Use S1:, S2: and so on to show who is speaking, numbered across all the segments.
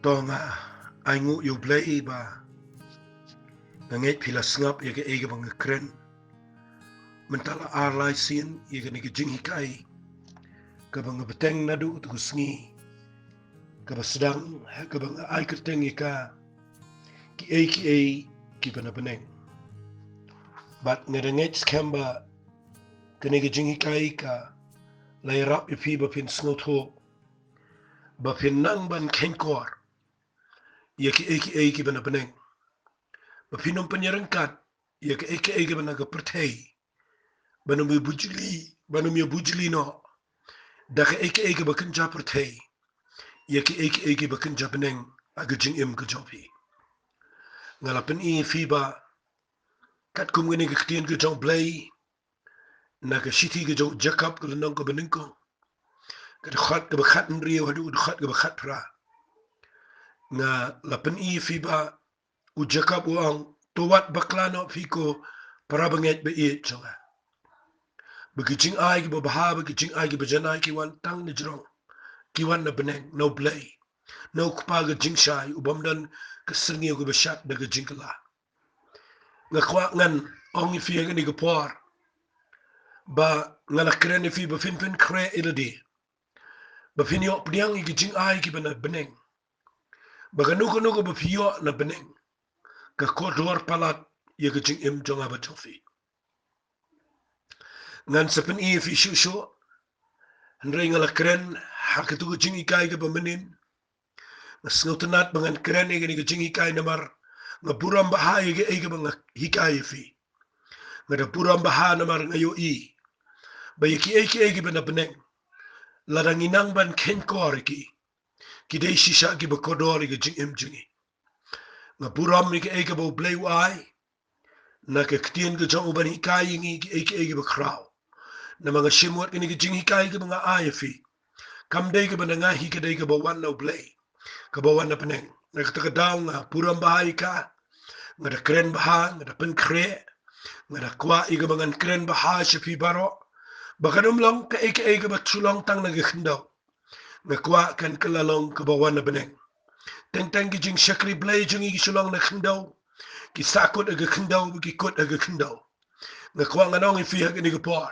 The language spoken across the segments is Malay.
S1: Tonga aingu yu blei ba nganget pila ngap ya ke ege bang kren mentala arlai sin ya ke ni jing hikai ke bang beteng nadu tu sngi ke sedang ke bang ai kerteng ika ki bana Bneng bat ngerenget skamba ke ni jing hikai ka lai rap ipi ba pin snot ho ba pin nang ban kenkor ya ki bana Bneng ba pinom penyerengkat ya ke bana ke pertei banum ya bujli no da ke eke ba kenja pertei ya ke ba kenja Bneng aga jing im ke jopi ngalapen i fiba kat kum ngene ke ktien ke jong blai na ke city ke jong Jacob ke nong ke Bneng ko ke khat ke khat nrio hadu khat ke khat pra nga lapen i fiba u Jacob uang towat baklano fiko para banget be i chonga begijing ai ke baha begijing ai ke bejanai ki wan tang ni jrong ki wan na Bneng no blai no kupa ke jing shai ubam dan ke serngi ke beshat da ke jing kala nga kwa ngan ong fi ngani ke por ba ngala kren fi ba fin kre iladi ba fin yo priang i ke jing ai ke bana Bneng ba kanu ba fio na Bneng ka kodor palat ye ke jing im jonga ba tofi ngan sepen i fi shu Henry ngala kren haketu ke jing ikai ke bamenin ngasngotenat bangan kren ngani ke jing ikai namar ngaburam bahaya ke ege bang hikai fi ngada buram bahana namar ngayo i ba ye ki ege bana Bneng ladang inang ban ken kor ki dei shisha ki ba kodor ke jing im jingi ngaburam ke ege bo blai wai na ke ktien ke jong ban hikai ngi ki ege ba kraw na mga shimwat ke ni ke jing hikai ke mga ayafi kam dei ke bana ngahi ke dei ke ba wan no blai ke ba wan na Bneng na ke daw nga buram bahai ka ngada kren baha ngada pen kre ngada kwa iga bangan kren baha shapi baro bakanum long ke ege ba tulong tang na ge khindaw nga kwa kan kelalong ke ba wan na Bneng teng ki jing shakri blai jing i sulong na khindaw ki sakot aga khindaw ki kot aga khindaw nga kwa nganong i fi ha ni ke por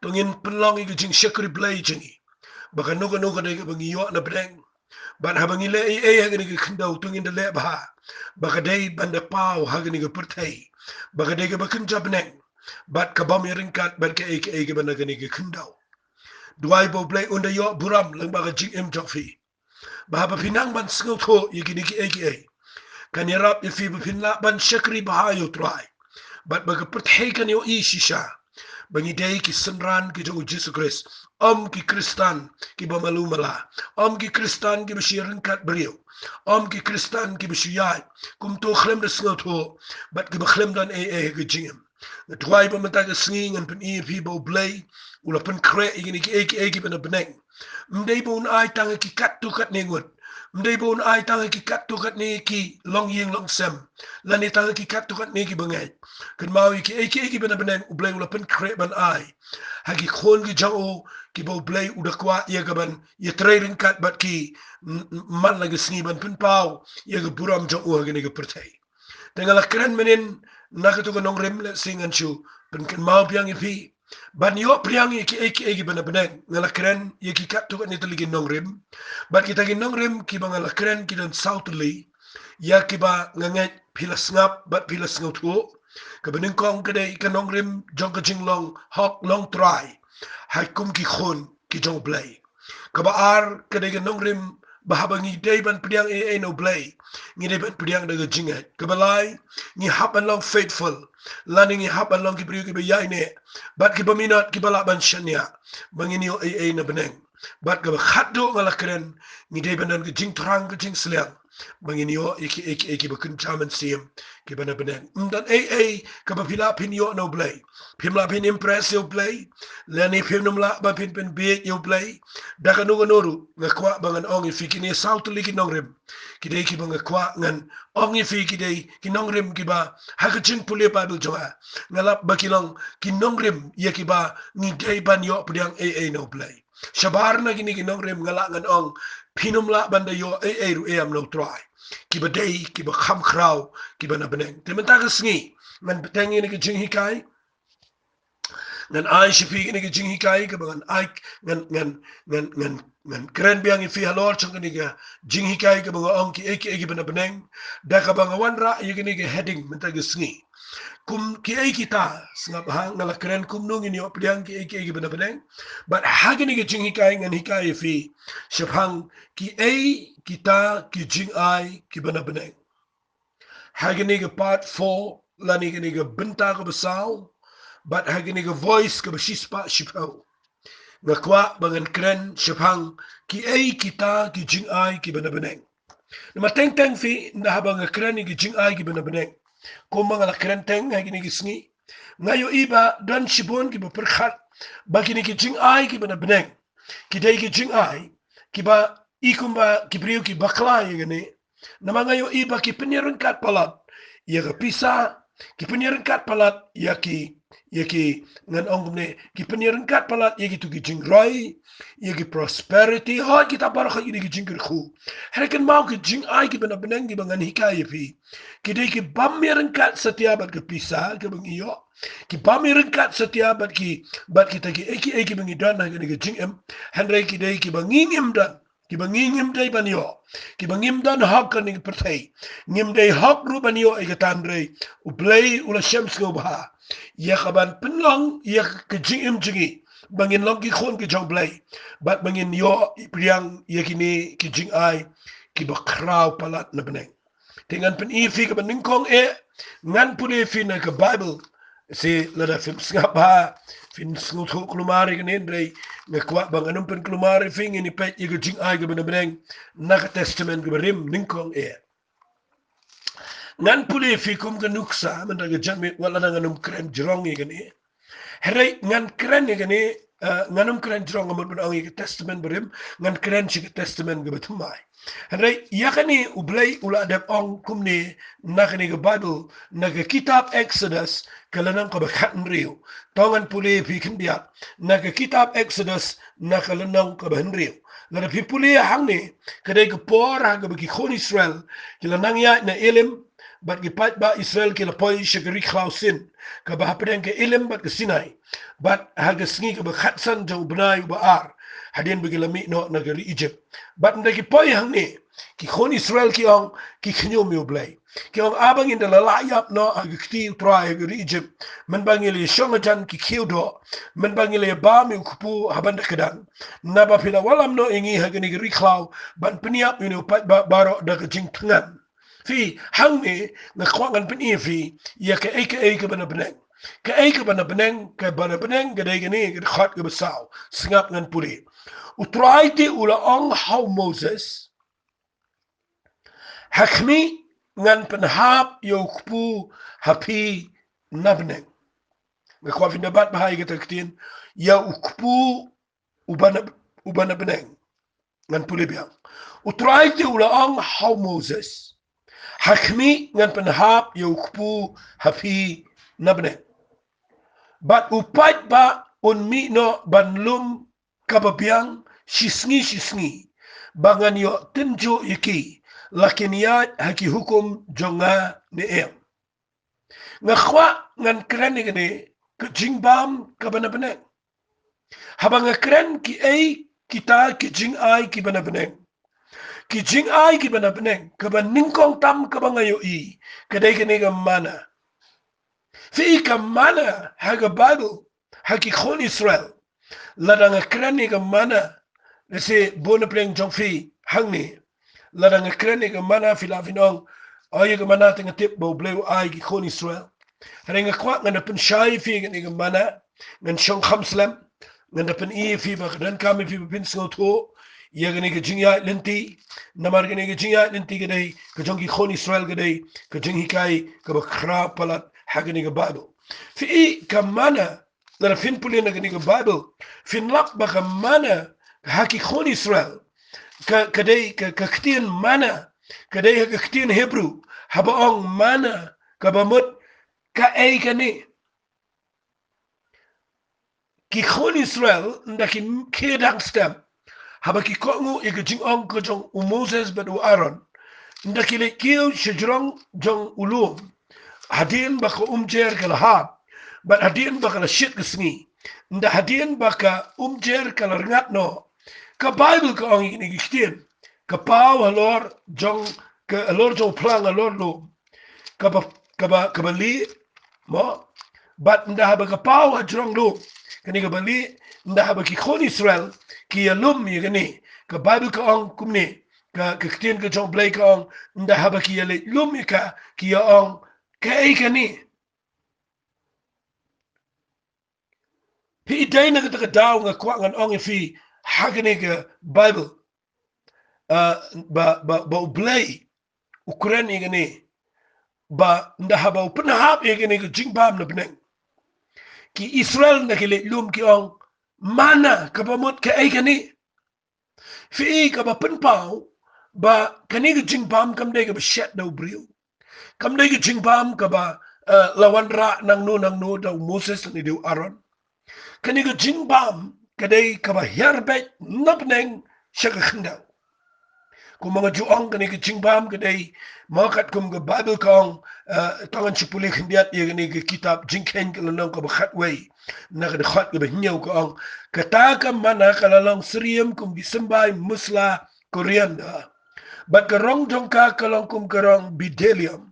S1: tongin penlong i jing shakri blai jing baka nuga de bangi yo na Bneng ban habangi le ha ni ke khindaw tongin de le ba baka dei banda pau ha ni ke pertai baka dei ke bakin Bneng bat ka bam yeringkat ban ke ege bana ke ni ke khindaw duai bo blai unda yo buram lang baka jing im jofi ba pinang ban sngot ho yigini ki ege kan yarap ifi bapinla ban shakri bahayo try bat baga perthei kan yo i shisha bangi dei ki senran ki jo Jesus Christ ki Kristan ki bamalumala ki Kristan ki bashirin kat brio ki Kristan ki bashiyai kum to khlem de sngot ho bat ki bakhlem dan ge jingem Tuai ba mata ka singing an pen i fi bo blai ula pen kre igini ki ege bana Bneng mdei bon ai tanga ki kat tu kat nengut mdei bon ai tanga ki kat tu kat ne ki long yeng long sem lani tanga ki kat tu kat ne ki bangai kan mau ki ege bana Bneng u blai ula pen kre ban ai hagi khon ki jao ki bo blai uda kwa ye gaban ye training kat bat ki man lagi singi ban pen pau ye ga buram jao hagi ne ga pertai tengala keren menin nakatu ka nong rem le singan chu pen kan mau piang ipi ban yo priang ki ege bana Bneng ngala keren ye ki kat tu kan itali nong rem bat kita ki nong rem ki bangala keren ki dan southly ya ki ba nganget pilas ngap bat pilas ngau ka Bneng kong kede ka nong rem jong ka jinglong hok long try hai kum ki khon ki jong blai ka ba ar kede ka nong rem bahabangi day ban priang no blai ngi day ban priang daga jingat ka balai ngi haban long faithful lani ngi haban long ki priu ki bayai ne bat ki baminat ki bala ban shania bangini o na Bneng bat ka khaddo ngala keren ngi day ban ka jing trang ka jing sliang bangini o iki bakun chaman sim ki bana Bneng dan ka ba pila pin yo no blai pimla pin impress yo blai lani pimnumla ba pin be yo blai daka nuga noru nga kwa bangan ongi fi kini sautuli ki nongrem kidei ki banga kwa ngan ongi fi kidei ki nongrem ki ba hakachin puli bible joa ngalap bakilong ki nongrem ye ki ba ni dei ban yo pudang no play Shabarna gini ginong rem ngalangan ong pinumla banda yo ru am no try. Kiba day, kiba kham kraw, kiba na Bneng. Tementaga sngi, man betengi ni jing hikai, ngan ai shifi ni jing hikai, kiba ngan ai, ngan keren biang ifi halor chong ni jing hikai, kiba nga ong ki eki bana Bneng, da kaba nga wanra, yagini heading, mentaga sngi. Kum Kiei kita sengap hang ngala keren kum nung ini opdiang Kiei Bneng, but hagini ke jing hikai ngan hikai fi shapang Kiei kita ki jing ai ki Bneng. Hagini ke part 4 lani gini ke benta ke besau, but hagini ke voice ke besispa shipau. Ngakwa bangan keren shapang Kiei kita ki jing ai ki Bneng. Nama teng fi nahabang keren ki jing ai ki Bneng. Kumang ala kerenteng hai kini kisngi ngayo iba dan shibon ki berkhat bagi ni kijing ai ki bana Bneng kidai kijing ai ki ba ikumba ki priu ki bakla yene nama ngayo iba ki penyerengkat palat ya ke pisa ki penyerengkat palat ya ki ngan ongumne ki penyerengkat palat ya gitu kijing roi ya ki prosperity ha kita barakha ini kijing kerku herken mau kijing ai ki bana Bneng ki bangan hikaya fi kidai ki bamirengkat setiap bat ke pisah ke bengiyo ki bamirengkat setiap bat kita ki eki bengidan na ke jingem handai kidai ki bangingim dan ki bangingim dai banyo ki bangim dan hak kan ni pertai ngim dai hak ru banyo e tandrei ublei ula shams go ba ya kaban penlong ya ke jingem jingi bangin long ki khon ki jong blai bat bangin yo priang ya kini ki jing ai ki bakrau palat na Bneng. Dengan pen ifi ke beningkong ngan pune fi na ke Bible si lada film ngapa fin ngutu klumari ke nendrei ngakwa bang anum pen klumari fi ngini pet ye jing ai ke Bneng na ke testament ke berim ningkong ngan pune fi kum ke nuksa men ke jami wala nganum kren jrong ye gani herei ngan kren ye gani nganum kren jrong amon ben ke testament berim ngan kren si ke testament ke betumai Henry, yakani ublay ula adap ong kumni nakani ke Bible naga kitab Exodus kalanang kabakatan riyo. Tongan puli pikin biak naga kitab Exodus nakalanang kabahan riyo. Lada pi puli hang ni kadai ke por haga bagi kon Israel kilanang ya na ilim bat gipat ba Israel kila poi syagari klausin kabahapedang ke ilim bat ke Sinai bat haga sengi kabakatsan jauh benai ubaar hadin bagi lami no negeri Egypt. Bat ndaki poi hang ni ki kon Israel ki ong ki khnyo mi oblay. Ki ong abang inda lalayap no agakti utrai negeri Egypt. Men bangili shongajan ki kiudo. Men bangili ba mi ukupu habanda kedang. Naba pila walam no ingi haga negeri klau. Ban peniap ini upat baro daga jing tengan. Fi hang ni ngakwangan peni fi ya ke eke bana Bneng. Ke eke bana Bneng ke bana Bneng gadai gani gada khat ke besau. Sengap ngan puri. Utraiti ula ong how Moses hakmi ngan penhap yokpu hapi na Bneng. Ngakwa findabat bahaya kita ketin ya ukpu ubana Bneng ngan puli biang. Utraiti ula ong how Moses hakmi ngan penhap yokpu hapi na Bneng. Bat upat ba unmi no banlum kababiang sisngi bangan yo tenjo iki lakiniat haki hukum jonga ne ngakwa ngan keren ni ke jingbam ka bana Bneng habang keren ki kita ki jing ai ki bana Bneng ki jing ai ki bana Bneng ka ban ningkong tam ka bangayo kadai kene ga mana fi ka mana haga Bible haki kon Israel ladang keren ni ka mana Nasi bona pleng jong fi hang ni ladang keren ni ke mana filafinong ayo ke mana tengah tip bau bleu ai ki kon Israel hrenga kwak ngan pen shai fi ni ke mana ngan shong khamslam ngan pen i fi ba dan kami fi pin sngoto ya gani ke jingya lenti namar gani ke jingya lenti ke dai ke jong ki kon Israel ke dai ke jing hikai ke ba khra palat hagani ke Bible fi ka mana la fin pulin gani ke Bible fin lak ba ka mana haki kon Israel kadai kektien mana kadai kektien Hebrew haba ong mana kabamut ka kani ki khon Israel ndaki kedang stem haba ki kongu ike jing ong ko jong Moses bet Aaron ndaki le kiu shijrong jong ulum hadin baka umjer kala hab but hadin baka la shit gesni nda hadin baka umjer kala ringat no ka Bible ka ong ini gistien ka pau halor jong ka alor jong plang alor lo ka ba li mo but nda haba ka pau ha jong lo kani ka bali nda haba ki khon Israel ki alum ye gani ka Bible ka ong kumni ka gistien ka jong blay ka ong nda haba ki ale lum ka ki ong Kiei kani. Pi idai na kita daw nga kwa ngan ong fi hagani ka Bible. Ba ublay Ukran igani. Ba ndahaba upanahap igani ka jingbam na Bneng. Ki Israel na kililum ki ong mana kabamot Kiei kani. Fi ka ba penpaw ba kani ka jingbam kamday ka ba shet na ubriyo. Kamday ka jingbam ka ba lawan ra nang no daw Moses ni daw Aaron. Kani ka jingbam kaday ka ba herbet na Bneng siya ka kandaw. Kung mga juang kani ka jingbam kaday makat kum ka Bible kong tangan si puli kandiat iya kani ka kitab jingken kalanong ka ba khatway na kadakot ka ba hinyaw ka ong kataka mana kalalong siriyam kum gisambay musla korianda. Bat karong jong ka kalong kum karong bidelium.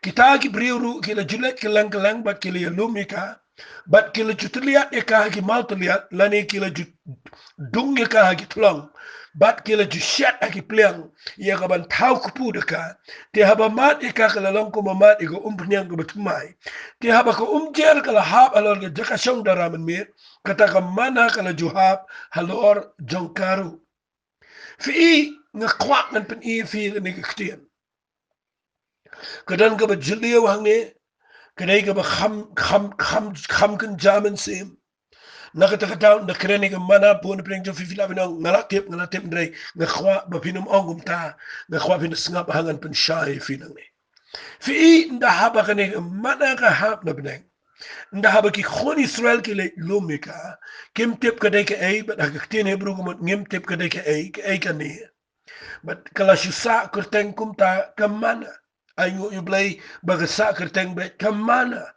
S1: Kita ki briuru kila julet kilang bat kila yalumika bat kila jutliat eka hagi mal teliat lani kila dung eka hagi tulong bat kila jushat hagi pliang ia kaban tau kupu deka te haba mat eka kalalong ko mamat ego umpenyang ko batumai te haba ko umjer kala hab alor ke jakasong daraman mir kata ka mana kala juhab halor jongkaru fi ngakwak ngan pen i fi ni ketian Kadang ka ba jiliw hangi, kadang ka ba kham kan jaman sim. Nakatakataw na kreni ka mana po na pinang jofi fila pinang ngalatip ndray ngakwa ba pinum ongum ta ngakwa pinasngap hangan pan shay filang ni. Fi nda haba kani mana ka hap na pinang. Nda haba ki khon Israel ki le lumika kim tip kadai ka ay but hagaktin Hebrew kumot ngim tip kadai ka ay ka ni. But kala syusa kurteng kumta ka mana. Ay ngu yublay bagasa kerteng bet kamana.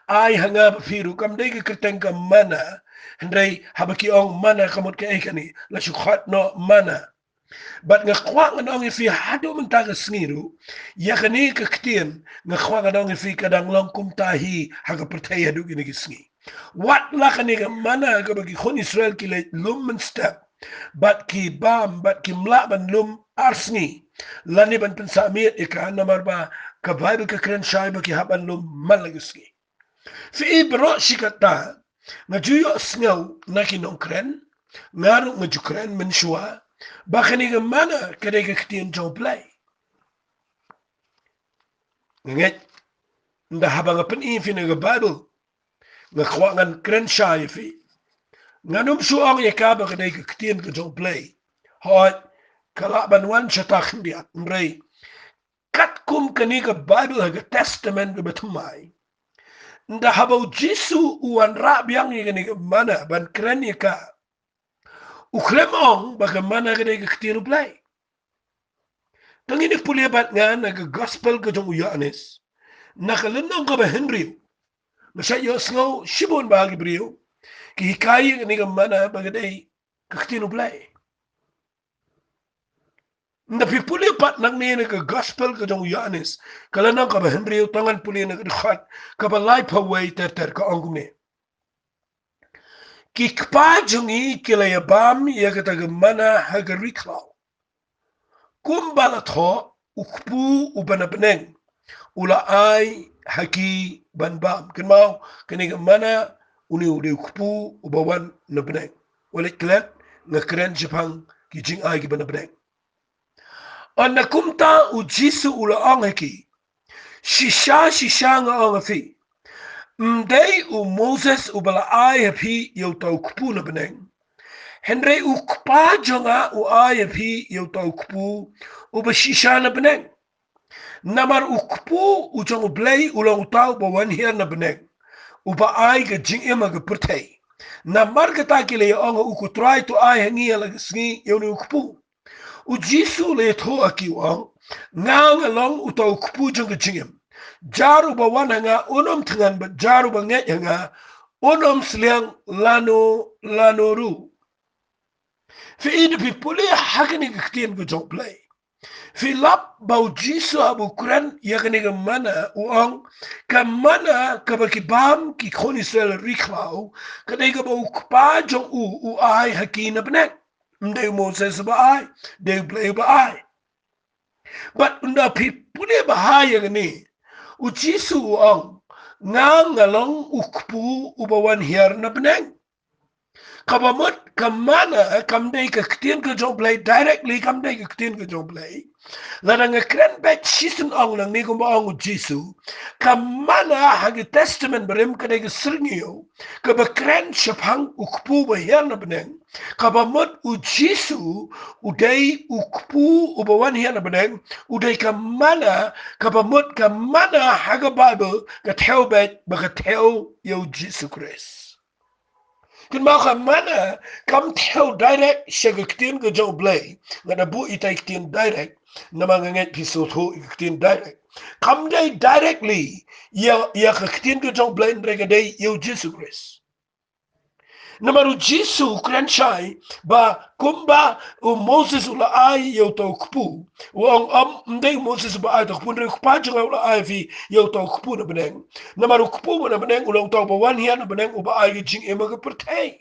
S1: Ay hanga firu kam day kerteng kamana. Hendray habaki ong mana kamot ka ekani. La syukhat no mana. But nga kwa nga ong ifi hado mentaga sengiru. Yakani kaktian nga kwa nga ong ifi kadang long kumtahi haga pertaya do gini sengi. Wat lakani ka mana kabagi kon Israel kila lumen step. Bat ki bam, bat ki mlaban lum arsni. Lani ban pensamit ika namar ba ka Bible ka kren shay ba ki haban lum malaguski. Fi ibro sikata nga juyo sngaw na kinong kren ngaro nga jukren mensua ba kani nga mana kadai ka kitiyan jong play. Nganget nda habang apan ifi nga Bible nga kwa ngan kren shay fi nganum suang yakaba kadai ka kitiyan ka jong play. Hot kalaban wan siya diat mray katkum kani ka Bible haga testament ka batumay nda habaw Jesu uwan rabyang ni kani ka mana ban kren ka ukremong baka mana kani ka kitino play tangini puliabat nga naga gospel ka jong uyanis nakalanong ka ba Henry masya yos ngaw shibon bahagi brio kihikayi kani ka mana bagaday ka kitino play na pipuli pat nang niya ka gospel ka jong Yanis kalanang ka ba Henry tangan puli na kadikhat ka ba life away ter ka ongum ni kikpa jongi kilayabam ya kataga mana hagariklaw kumbalat ho ukpu ubanabneng ula ay haki banbam kinmaw kaniga mana uni ukpu ubawan na bneng walit klet nga kren jipang kijing ay kibanabneng on nakumta u Jesu ula ong haki. Shisha nga ong afi. Mday u Moses u bala ay hapi yaw tau kupu na Bneng. Henry u kpa jonga u ay hapi yaw tau kupu u ba shisha na Bneng. Namar u kupu u jong u blay ulang u tau ba wan hier na Bneng. U ba ay ka jing ima ka purtay. Na markata ki le onga uku try to ai hangi ala sngi yoni ukupu. U Jisu le to aki wang ngang along uta ukupu jong jingem. Jaru ba wana nga unom tangan ba jaru ba nget nga unom sliang lano ru. Fi ina pi puli hakani kiktien ko jong play. Filap bau Jisu abu Quran yakni ke mana uang ke mana ke baki bam ki khonisel riklau ke dei ke bau kpa jong u ai hakina Bneng mde Moses ba ai de play ba ai but unda pi pune ba hai yakni u Jisu uang ngang ngalong ukpu ubawan hiar na Bneng kabamut kamana kamdei ke ktien ke jong play directly kamdei ke ktien ke jong play Lada nga kren bet season ong lang ni kumba ong Jisu kamana hagi testament berim kada ga sirngiyo ka ba kren shapang ukpu ba hiyan na Bneng ka ba mot u Jisu uday ukpu ubawan hiyan na Bneng uday kamana ka ba mot kamana haga Bible ka teo bet ba ka teo yo Jisu Christ Kun mau ka mana kam teo direct siya gaktin ka jo blay nga nabu itay ktin direct na mga nget pisot ho iktin direct kam day directly ya kaktin ka jo blay nrega day yo Jesus Christ Namaru Jisu krenchai ba kumba u Moses ula ai yo to kupu wong ndeng Moses ba ai to kupu ndeng kupa janga ula ai fi yo to kupu na Bneng Namaru kupu na Bneng ula to ba wan hiya na Bneng uba ai jing ema ka pertay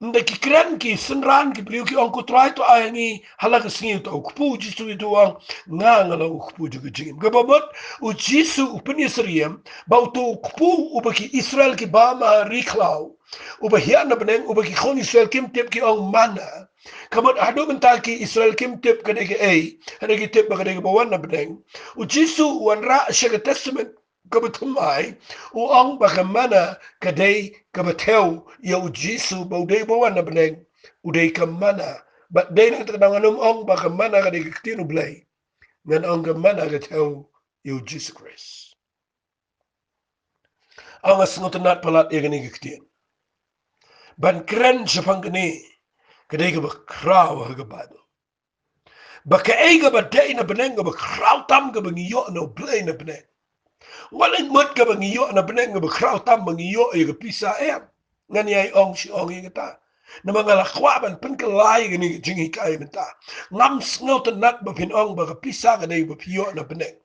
S1: Nda ki kren ki senran ki beliau ki ongko try to ayangi halaka singi to kupu Jisu itu ang ngala kupu juga jingim gababot u Jisu upeni seriem ba to kupu ubaki Israel ki bama riklau ubahian na Bneng ubaki khon Israel kim tip ki ong mana kamot ado mental ki Israel kim tip kada ki ai kada ki tip kada ki bawan na Bneng u Jisu wanra shaka testament kabatumai uang bagaimana kadai kabateu ya ujisu baudai bawan na Bneng udai kamana but dai nang tanang ong bagaimana kadai kitinu blay ngan ong kamana kateu ya ujisu Christ ang asngotanat palat ya gani kitin ban kren sapang gani kadai kabakraw haga Bible baka eiga badai na Bneng kabakraw tam kabangiyo no blay na Bneng Walang mot ka bangiyo na Bneng nga bakraw tam bangiyo ay kapisa em. Nga niya ong si ong kita. Na mga lakwaban pangkalay gani jingi kay menta. Ngam sngaw tanat ba pinong ba kapisa ka na bapiyo na Bneng.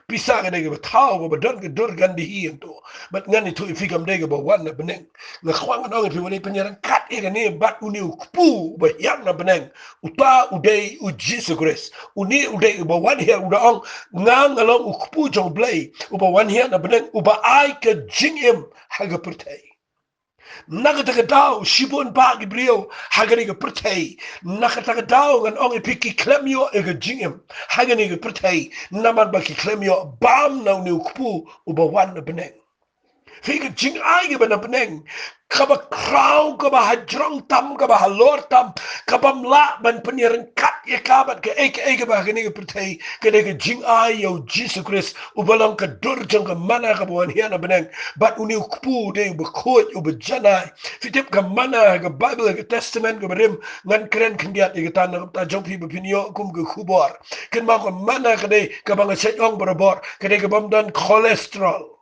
S1: Pisa ka na bataw ba badon ka dur gandihiyan to. But nga nito ifikam day ka ba wan na Bneng. Nga kwang anong ipiwalay panyarang kat e gani bat uniw kupu ba hiyang na Bneng. Uta uday u Jesus Christ. Uni uday ba wan hiya udaong ngang along ukpu jong blay. Uba wan hiya na Bneng. Uba ay ka jingim haga pertay. Nakatagadaw, sibon ba gibriyo, hagani ga pertay. Nakatagadaw, ngan ong ipiki klemyo ega jingim, hagani ga pertay. Naman ba ki klemyo, bam na ni ukpu, ubawan na Bneng. Figa jing ay ga ba na Bneng. Kaba kraw, kaba hajrong tam, kaba halor tam, kaba mla ban penyeran kat ya kabat ke eke ba hagani ga pertay. Kada ga jing ay yo Jesus Christ, ubalang ka durjang ka mana ka buwan hiya na Bneng. Bat uni ukpu de ubakot ubajanay. Fitip ka mana ka Bible ka Testament ka barim ngan kren kandiat ka tanang ta jong pi bapinyo kum ka kubor. Ken ma ka mana ka de ka banga setong barabor ka de ka bamdan cholesterol.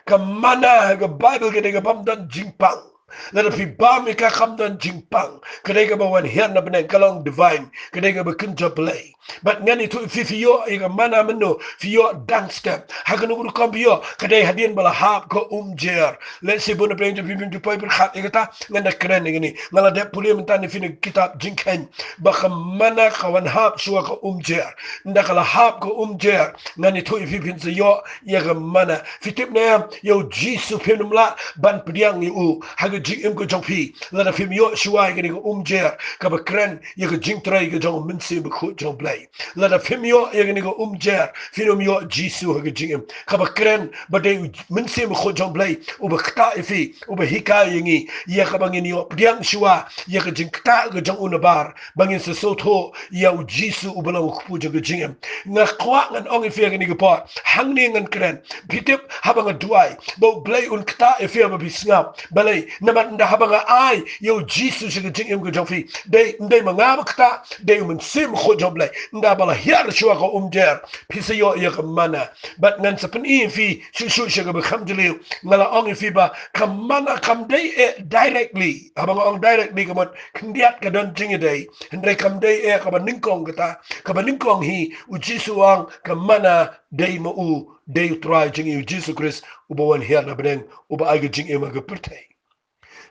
S1: Ka mana ka Bible ka de ka bamdan jingpang. Lada pi bami ka kamdan jingpang. Kadai ka bawan hiyan na Bneng kalong divine. Kadai ka bakunja play. But ngani tu fiyo ay ka mana meno fiyo dance step. Hagan ugul kambiyo kadai hadin bala hap ko umjer. Let's say bona preng pipim tu pay berkhat ikata ngana keren ngani. Ngala de puli mentani fini kitab jingken. Baka mana kawan hap suwa ko umjer. Ndakala hap ko umjer. Ngani tu pipim sayo ya ka mana. Fitip na yo Jisu pinumla ban pediang yu hagan jing im ko jong pi la da film yo shuai ke ko umjer ka ba kren ye ko jing trai ke jong min se ba ko jong blai day la da femio egni go umjer finomio jisu ha gijim kaba kren ba de minse mo khojom blay uba kta ifi uba hikayengi ya kaba ngini yo priang shwa ya gijin kta go jong unabar bangin se sotho ya jisu ubala ku gijim nga kwa ngan ong ifi egni go pa hangni ngan kren bitip habanga duai bo blay un kta ifi ba bisngap balay naman da habanga ai yo jisu se gijim go jofi de mangaba kta de mun sim khojom blay nda bala hiar shwa ko umjer pisa yo ya mana but ngan sapen ifi shu ga bekam jeliu ngala ong ifi ba kamana kam day directly habang ong directly kamot kendiat ka don jingi day hendre kam day ka baningkong kata ka baningkong hi ujisu ang kamana day mo u day try jingi ujisu Chris ubawan hiar na Bneng uba ay jingi mga pertay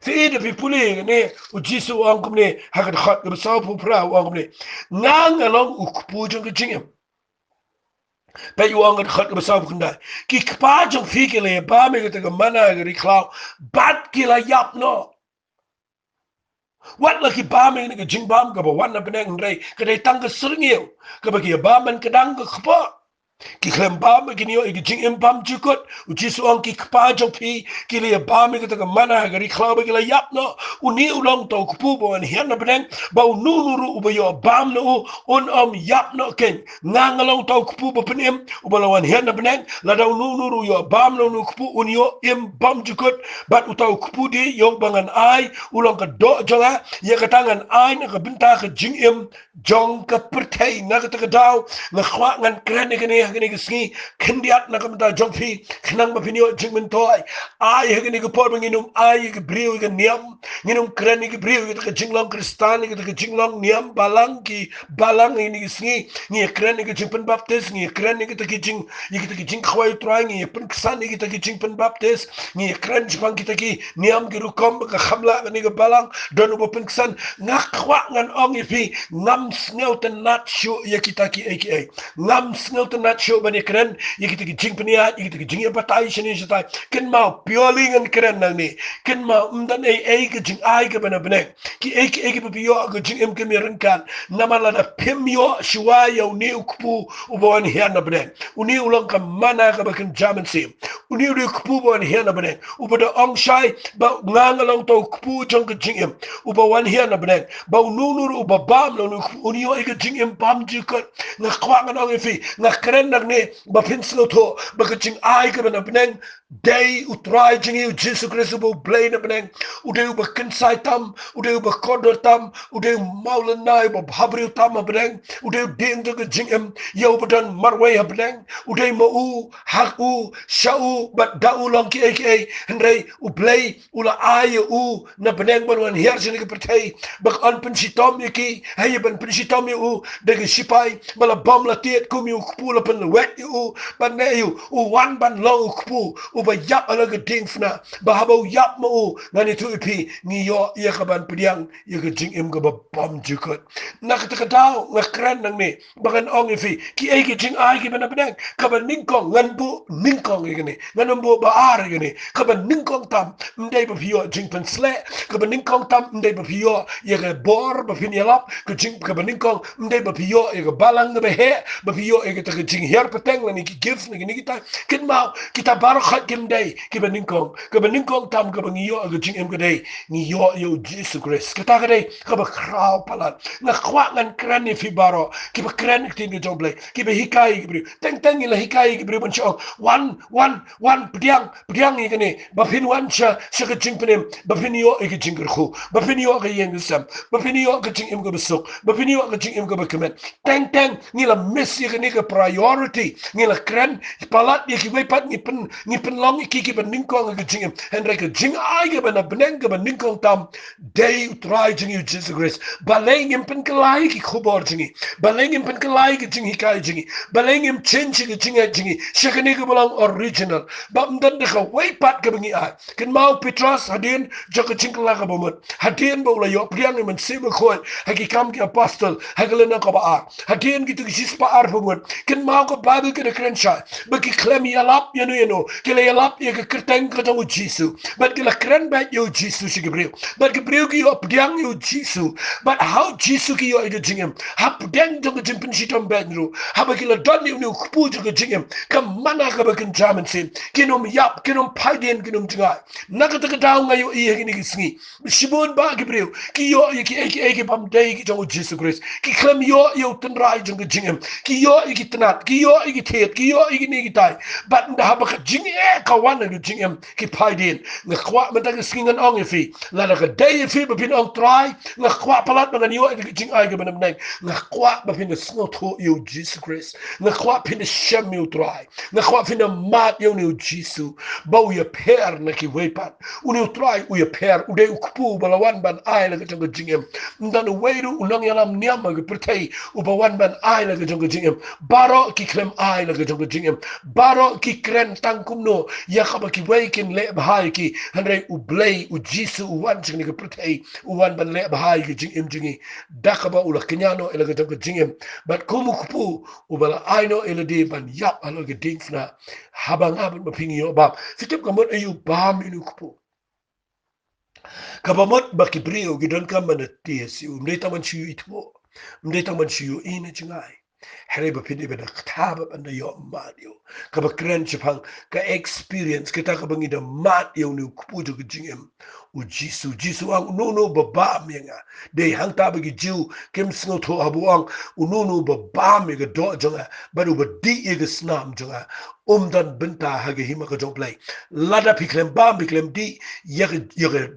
S1: si ida pi puli ne ujisu ang kumne hakat khat ka saw pu pra ang kumne ngang along ukpu jing jingi pe yu ang khat ka saw kunda ki kpa jong fi ke le ba me ke mana ri klau bat ki la yap no wat la ki ba me ke jing bam ka ba wan na Bneng rei ke dei tang ka sringiu ka ba ki ba man ke dang ka khpa ki klem ba me ki yo ki jing em bam jukot ujisu ang ki kpa jong fi ki le ba me ke mana ri klau ba ki la yap no uni ulong to ku bo an hian na Bneng ba nu ru u ba yo bam no un yap no ken ngang along to ku bo penem u ba lawan hian na Bneng la da nu ru yo bam no nu ku un yo em bam jukot bat u to ku di yo bangan ai ulong ka do jala ya ka tangan ai na ka binta ka jing em jong ka pertai na ka daw na khwa ngan kren ne ski kendiat na kamta jongfi khnang ma pinyo jingmen toy ai hegni ko por nginum ai ke brio ke niam nginum kren ke brio ke jinglong kristan ke jinglong niam balang ini ski ni kren ke jingpen baptis ni kren ke jing ke jing khwai trai ni pen ksan ke jingpen baptis ni kren jpang ke niam ke rukom ke khamla ni ke balang don bo pen ksan ngak khwa ngan ong ifi ngam sneu ten nat shu yakita ki aka ngam sneu ten nat show bani keren yiki jing penia yiki jing patai shini shita ken ma purely ngan keren nang ni ken ma umdan ai ke jing ai ke bana Bneng ki ai ke pio ke jing em ke miran kan namala da pemio shwa yo ni ukpu ubon hian na Bneng uni ulong ka mana ka bakin jaman sim uni uri ukpu bon hian na Bneng uboda ong shai ba ngang along to ukpu jong ke jing em ubawan hian na Bneng ba ununur ubabam no uni yo ke jing em bam jikot na kwang no ifi na keren nang ne ba pinslo to ba ka jing ai ka na Bneng day utrai jing yu Jesu Christ bo blay na Bneng ude ba kinsai tam ude ba kodor tam ude maulan nai ba habri tam Bneng ude ding ka jing em yo badan marway Bneng ude mo u hak u shau ba dau long ki aka henry u blay ula ai u na Bneng ban hiar jing ka pertai ba an pinsitom yaki hay ban pinsitom yu de sipai bala bom la tiet kum yu pula pen wet yu ban ne yu u wan ban long ku u ba yap ala ge ding fna ba habo yap mo ngani tu ipi ni yo ye ka ban priang ye ge jing em ge ba bom jukot na ka ta daw nga kran nang ne ba kan ong ifi ki ai ge jing ai ge ban Bneng ka ban ning kong ngan bu ning kong ge ne ngan bu ba ar ge ne ka ban ning kong tam ndai ba pio jing pen sle ka ban ning kong tam ndai ba pio ye ge bor ba fin yalap ka jing ka ban ning kong ndai ba pio ye ge balang ge he ba pio ye ge ta jing her peteng la ni ki gif ni kita kin mau kita bar khat kim dai ki ban ning kong tam ka ban yo ge jing em ge dai ni yo yo Jesus Christ kita ge dai ka ba krau palat na khwa ngan kran ni fi baro ki ba kran ki ni joble ki ba hikai ki teng la hikai ki ban chong wan pdiang ni ge ne ba fin wan cha ge jing penem ba fin yo ge jing ge khu ba fin yo ge yeng sam ba fin yo ge jing em ge besuk ba fin yo ge jing em ge ba kemet teng ni la miss ye ni ge priority ni la kran palat ye ki wepat ni pen long ki ban ning kong ge jing em henry ge jing ai ge ban Bneng ge ban ning kong tam day try jing you Jesus Christ baleng em pen klai ki khobor jingi baleng em pen klai ge jing hikai jingi baleng em chen ge jingi shakani ge belong original ba mdan de ge wepat ge bangi ai ken mau Petros hadin jok jing la ge bomot hadin bo la yo priang em se be khoi haki kam ki apostle hagelena ko ba hadin gitu sis pa ar bomot ken mau ko bible ke kren sha ba ki klem ya lap yenu ke le lap ye ke kerteng ke jong Jesu but ke la kren ba yo Jesu si gebreu but gebreu ki yo pdiang yo Jesu but how Jesu ki yo ide jingem ha pdiang jong jim pin shitom benru ha ba ki la don ni ku jong jingem kam mana ka ba kin jamin sin kinom yap kinom paiden kinom jingai naga ta daw ngayo iye ni gisngi shibon ba gebreu ki yo ki pam dei ki jong Jesu Christ ki klem yo ten rai jong jingem ki yo ki tenat ki yo ki tet ki yo ki ni ki tai but nda ha ba ka jing kawan na jingem ki paiden nga kwa man ta skingan ong fi la da day fi ba pin ong try nga kwa palat man yo ki jing ai ga ban nang nga kwa ba pin sngo to yo Jesus Christ nga kwa pin shem yo try nga kwa pin mat yo ni Jesus ba u ye per na ki wepat u ni try u ye per u de ukpu balawan ban ai la ga jingem ndan weiru unang yalam niam ga pertai u ba wan ban ai la ga jingem baro ki klem ai la ga jingem baro ki kren tangkum no ya khaba ki weikin le bahai ki hanre u blay u jisu u wan ching ga protei u wan ban le bahai ki jing im jingi dakaba u la kenyano ela ga jingem but kumu kupu u bala aino ela di ban yap alo ga dingfna habang aban mapingi yo bab fitip kamot ayu bam inu kupu kabamot bakibrio gidon kamana tiesi u mdeta man chiyu itmo mdeta man chiyu ina jingai hele ba pindi bena ktaba banda yo madio ka ba kren chipang ka experience kita ka bangi da mat yo ni kupujo ka jingem u jisu ang no ba ba menga de hang ta ba gi jiu kem sno to abu ang u no ba ba me ga do jonga ba du ba di e ga snam jonga dan benta ha ga hima ka jong play lada piklem ba piklem di ya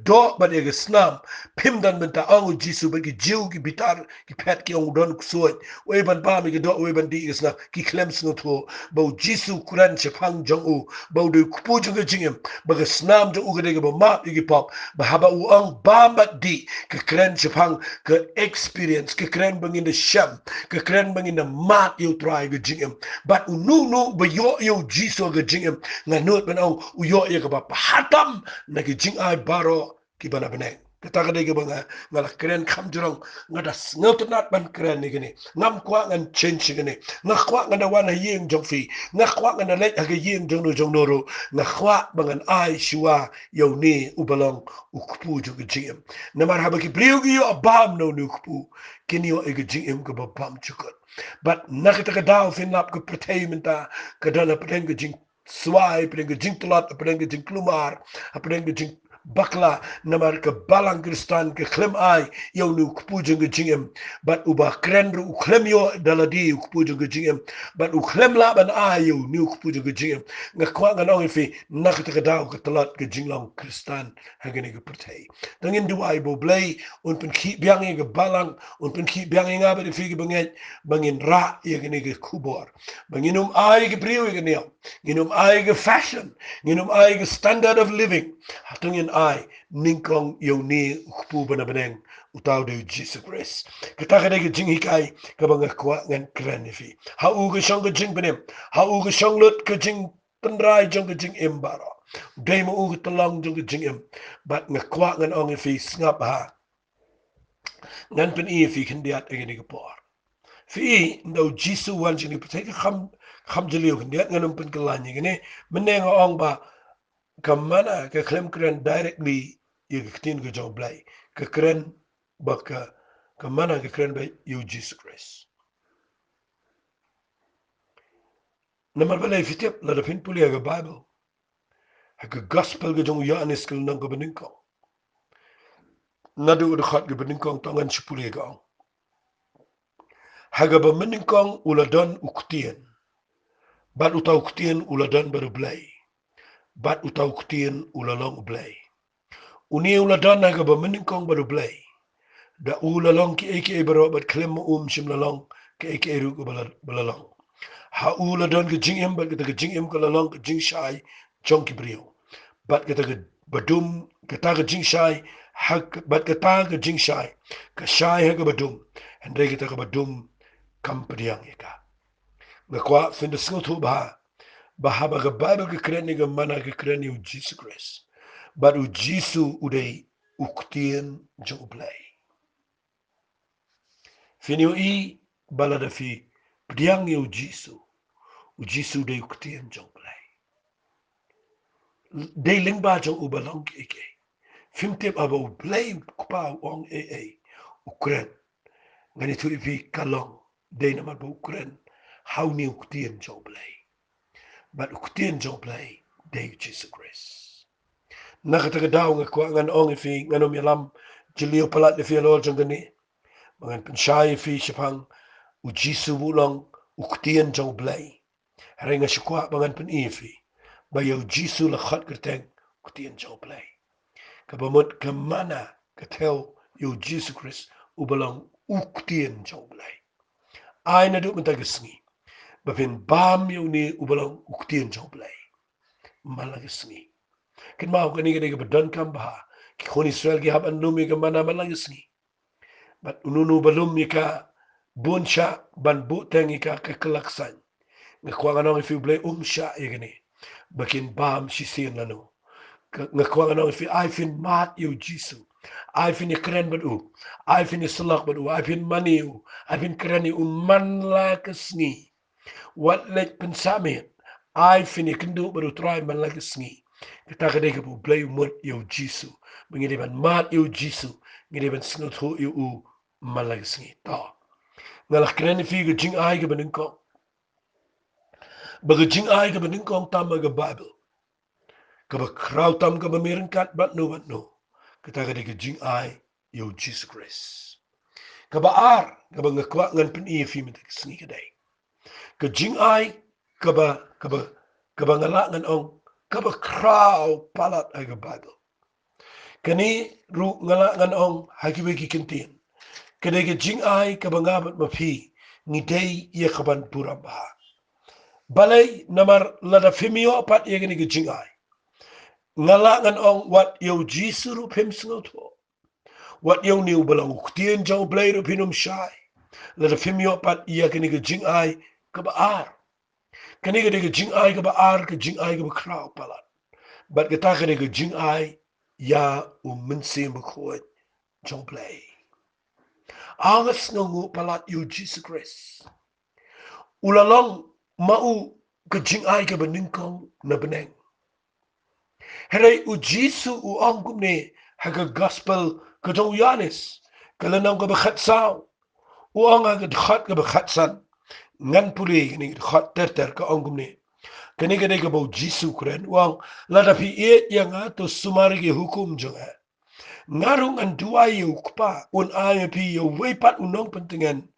S1: do ba de ga snam pim dan benta ang u jisu ba gi jiu gi bitar ki pet ki ong don kusoy we ban ba mi do we ban di isna ki klems no to ba jisu kuran chepang jong u ba de kupu jong jingem ba ga snam jong u ga de ba ma gi pop ba haba u ang ba ma di ka kren chepang ka experience ka kren bang in the sham ka kren bang in the mat you try ga jingem but u no ba yo jisu ga jingem nga not ban ong u yo ga ba hatam na ga jing ai baro ki bana Bneng kata ka dege banga ngala kren kam jurong ngada snot nat ban kren ni gini ngam kwa ngan change gini ngakwa ngada wana yeng jongfi ngakwa ngada let ha yeng jong no ro ngakwa bangan ai shua yo ni ubalong ukpu jong jingem namar haba ki briugi yo abam no ni ukpu kini yo ege jingem ko bam chukot but nakita ka daw fin lap ko pretaimenta ka dana preng jing swai preng jing tlat preng jing klumar preng jing bakla namar ke balang kristan ke klem ai yo nu kupujung ke jingem but uba kren ru klem yo daladi kupujung ke jingem but u klem la ban ai yo nu kupujung ke jingem nga kwa nga nong fi nak te daw ke talat ke jinglang kristan hagene ke pertai dangin duai bo blay un pen ki biang ke balang un pen ki biang nga ba fi ke banget bangin ra ye gene ke kubor banginum ai ke priyo ke ne nginum ai ke fashion nginum ai ke standard of living hatungin ai ningkong yo ni kupu bana Bneng utaw de Jesus Christ kita kada ke jing hikai ka banga kwa ngan kran fi ha u ke shong ke jing benem ha u ke shong lut ke jing pendrai jong ke jing embaro dei mo u ke talang jong ke jing em bat nga kwa ngan ong fi ngap ha ngan pen i fi kendiat ege ke por fi no Jesus wan jing ke take kham jeliu kendiat ngan pen kelanya gene Bneng ong ba kamana ke klem kren directly ye ktin ke jong blai ke kren baka kamana ke kren ba you Jesus Christ namar bale fitep la da fin pulia ke Bible ha ke gospel ke jong Yohanes ke nang ke Bneng ko nadu de khat ke Bneng ko tongan chipulia ke ong ha ga ba Bneng ko ula don uktien bat utaw uktien ula don baru blai bat utaw uktien ula long blai uni ula don ha ga ba Bneng ko baru blai da ula long ki eke baro bat klem shim la long ke eke ru ko balalong ha ula don ke jing em bat ke jing em ko la long ke jing shai chong ki brio bat ke badum ke ta ke jing shai ha bat ke ta ke jing shai ke shai ha ke badum andre ke ta ke badum kam priang eka na kwa fin de sngot hu ba ha ba ke bible ke kreni ke mana ke kreni u Jesus Christ bat u jisu u dei uktien jo blai Finio i balada fi priang u jisu de uktien jong play. Day ling ba jong ubalong Kiei. Fimtip aba u blay kupa ong Ukren. Ngani tu ipi kalong. Day naman ba Ukren. How ni uktian jong blay. But uktian jong blay. Day Jesus Christ. Nakatagadaw nga kwa ngan ong ifi nganom yalam. Jilio palat ifi alol jong gani. Mangan pensay ifi sipang. U Jisu bulong uktian jong blay. Haray nga sikwa mangan pen ifi. Bayaw Jisu lakhat kerteng uktian jong blay. Kabamot kamana katel yo Jesus Christ ubalang uktian jong blay. Ay na do matagasngi. Bapin bam yo ni ubalang uktian jong blay. Malagasngi. Kin mau kani kani kabadan kambaha. Kikon Israel gihaban lumi kamana malagasngi. Bat ununu balum ika bunsya ban buteng ika kekelaksan. Ngakuangan ang ifi blay umsya ya gani. Bakin bam sisiyan lano. Ngakuangan ang ifi ay fin mat yo Jisu. Ay fin keren badu. Ay fin selak badu. Ay fin maniu. Ay fin keren yu manlagasngi. Wat lek pensamit. Ay fin kendu badu try manlagasngi. Kita kadai kapu blay umut yo Jisu. Mengiriban mat yo Jisu. Mengiriban sengut hu yo malagasngi. Ta. Ngalak keren ifi gajing ay ka benengkong. Bagajing ay ka benengkong tama ka Bible. Kaba kraw tam kaba mirengkat bat no. Kita kadai gajing ay yo Jesus Christ. Kaba ar kaba ngakwa ngan pen ifi matagasngi kadai. Gajing ay kaba ngala ngan ong kaba kraw palat ay ka Bible. Kani ru ngala ngan ong hakiwiki kintin. Kadai gajing ay kaba ngabat mapi ngidei iya kaban puramba. Balay namar lada femio pat iya gani gajing ay. Ngala ngan ong wat yo Jisu ru pim sengoto. Wat yo ni ubalang uktien jang blay ru pinum syai. Lada femio pat iya gani gajing ay kaba ar. Kani gani gajing ay kaba ar gajing ay kaba kraw palat. Bat kata kani gajing ay ya mensi mekhuat jang blay. Angas ngungu palat yo Jesus Christ. Ulalong mau gajing ay kaba ningkong na Bneng. Heray u Jisu u angkum ne haga gospel kadong Yanis. Kalanang ka bakhatsaw. U ang haga dkhat ka bakhatsan. Ngan puli kini dkhat ter ka angkum ne. Kani kani ka bau Jisu kren. Uang ladapi iet yang ato sumari ke hukum jonga. Ngarung an duay yu kupa. Un ay pi yu weipat unong pentingan.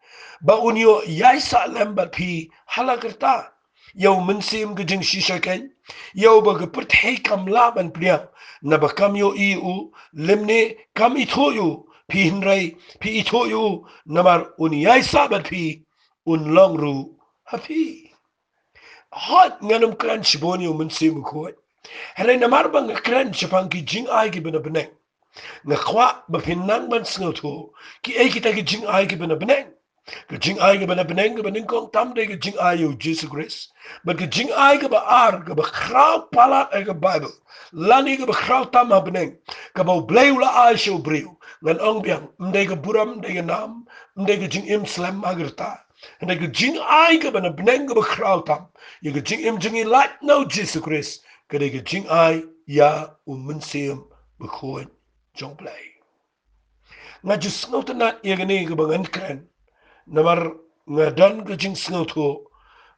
S1: Ba un yu yaisa lembat pi halakerta. Yau mensim gejeng shisha ken. Yau baga perthei kam laban priang. Naba kam yo iu lemne kam itoyu. Pi hinray pi itoyu. Namar un yaisa bat pi un longru hapi. Hot nganum kran shiboni u mensim kuat. Heray namar bang kran shipang ki jing ay ki Bneng. Ngakwa bapinang ban sengoto ki ay kita ki jing ay ki Bneng. Ke jing ay ke Bneng ke beningkong tam de ke jing ay yo Jesus Christ. But ke jing ay ke ba ar ke ba kraw palat ay ke Bible. Lani ke ba kraw tam ha Bneng. Ke ba blay ula ay siya briw. Ngan ong biang mday ke buram mday ke nam mday ke jing im slam magerta. Mday ke jing ay ke Bneng ke ba kraw tam. Ye ke jing im jing light no Jesus Christ. Ke de ke jing ay ya mensim bekhoon jong blay. Nga just ngotenat ye ke ne ke bangan kren. Namar ngadan ke jing sengoto